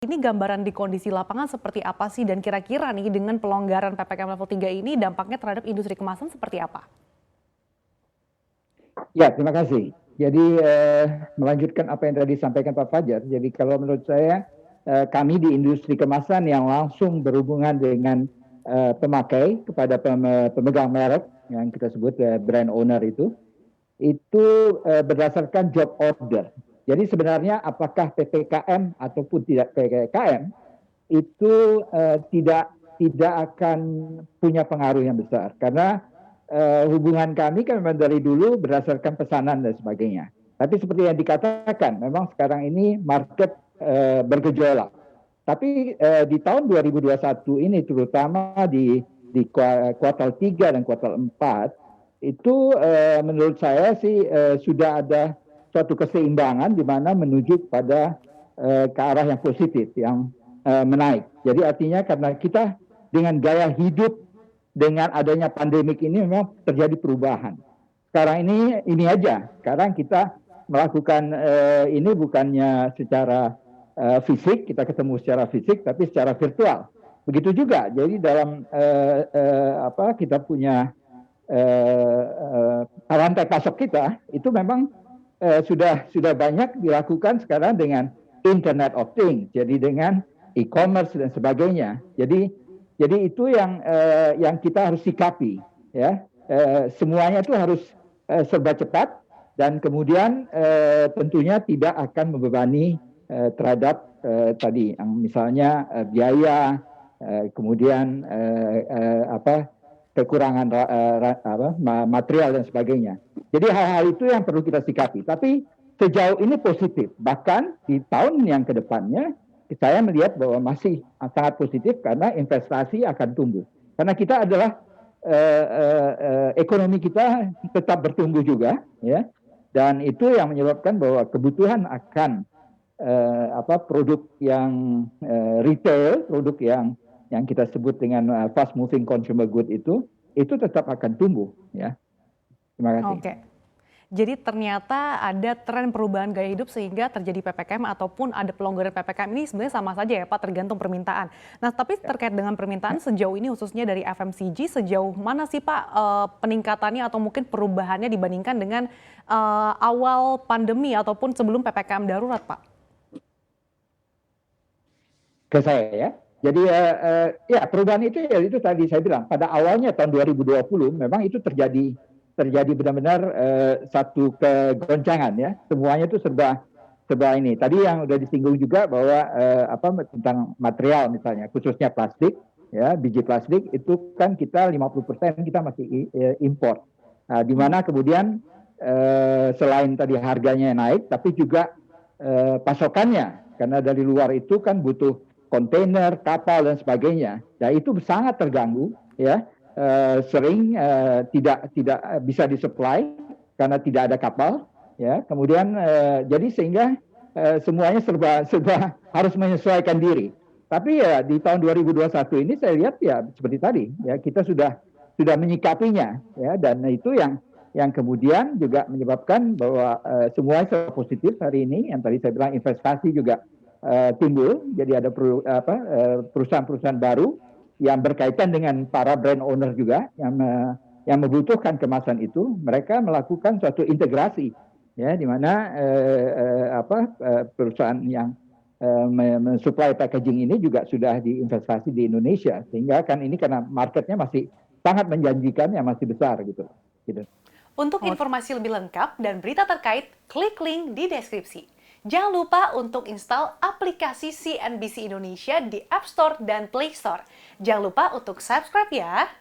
Ini gambaran di kondisi lapangan seperti apa sih dan kira-kira nih dengan pelonggaran PPKM level 3 ini dampaknya terhadap industri kemasan seperti apa? Ya, terima kasih. Jadi melanjutkan apa yang tadi disampaikan Pak Fajar. Jadi kalau menurut saya kami di industri kemasan yang langsung berhubungan dengan pemakai kepada pemegang merek yang kita sebut brand owner itu berdasarkan job order. Jadi sebenarnya apakah PPKM ataupun tidak PPKM itu tidak akan punya pengaruh yang besar karena hubungan kami kan memang dari dulu berdasarkan pesanan dan sebagainya. Tapi seperti yang dikatakan, memang sekarang ini market bergejolak. Tapi di tahun 2021 ini terutama di kuartal 3 dan kuartal 4 itu menurut saya sih sudah ada suatu keseimbangan di mana menuju pada ke arah yang positif, yang menaik. Jadi artinya karena kita dengan gaya hidup dengan adanya pandemik ini memang terjadi perubahan. Sekarang ini aja. Sekarang kita melakukan ini bukannya secara fisik, kita ketemu secara fisik, tapi secara virtual. Begitu juga. Jadi dalam kita punya rantai pasok kita itu memang sudah banyak dilakukan sekarang dengan Internet of Things, jadi dengan e-commerce dan sebagainya. Jadi itu yang kita harus sikapi, ya. Semuanya itu harus serba cepat dan kemudian tentunya tidak akan membebani terhadap tadi yang misalnya biaya, kemudian kekurangan material dan sebagainya. Jadi hal-hal itu yang perlu kita sikapi. Tapi sejauh ini positif. Bahkan di tahun yang kedepannya saya melihat bahwa masih sangat positif karena investasi akan tumbuh. Karena kita adalah ekonomi kita tetap bertumbuh juga, ya. Dan itu yang menyebabkan bahwa kebutuhan akan produk yang retail, produk yang kita sebut dengan fast moving consumer good itu tetap akan tumbuh, ya. Terima kasih. Oke. Jadi ternyata ada tren perubahan gaya hidup sehingga terjadi PPKM ataupun ada pelonggaran PPKM ini sebenarnya sama saja ya Pak, tergantung permintaan. Nah tapi terkait dengan permintaan sejauh ini khususnya dari FMCG, sejauh mana sih Pak peningkatannya atau mungkin perubahannya dibandingkan dengan awal pandemi ataupun sebelum PPKM darurat Pak? Ke saya ya. Jadi ya perubahan itu ya itu tadi saya bilang pada awalnya tahun 2020 memang itu terjadi benar-benar satu kegoncangan ya. Semuanya itu serba ini. Tadi yang udah disinggung juga bahwa tentang material misalnya khususnya plastik ya, biji plastik itu kan kita 50% kita masih impor. Nah, di mana kemudian selain tadi harganya naik tapi juga pasokannya karena dari luar itu kan butuh kontainer, kapal dan sebagainya. Ya itu sangat terganggu ya. Sering tidak bisa disuplai karena tidak ada kapal ya. Kemudian jadi sehingga semuanya serba harus menyesuaikan diri. Tapi ya di tahun 2021 ini saya lihat ya seperti tadi ya kita sudah menyikapinya ya, dan itu yang kemudian juga menyebabkan bahwa semuanya positif hari ini. Yang tadi saya bilang investasi juga timbul, jadi ada perusahaan-perusahaan baru yang berkaitan dengan para brand owner juga yang membutuhkan kemasan itu, mereka melakukan suatu integrasi ya, di mana perusahaan yang mensuplai packaging ini juga sudah diinvestasi di Indonesia, sehingga kan ini karena marketnya masih sangat menjanjikan, yang masih besar gitu. Untuk informasi lebih lengkap dan berita terkait, klik link di deskripsi. Jangan lupa untuk install aplikasi CNBC Indonesia di App Store dan Play Store. Jangan lupa untuk subscribe ya.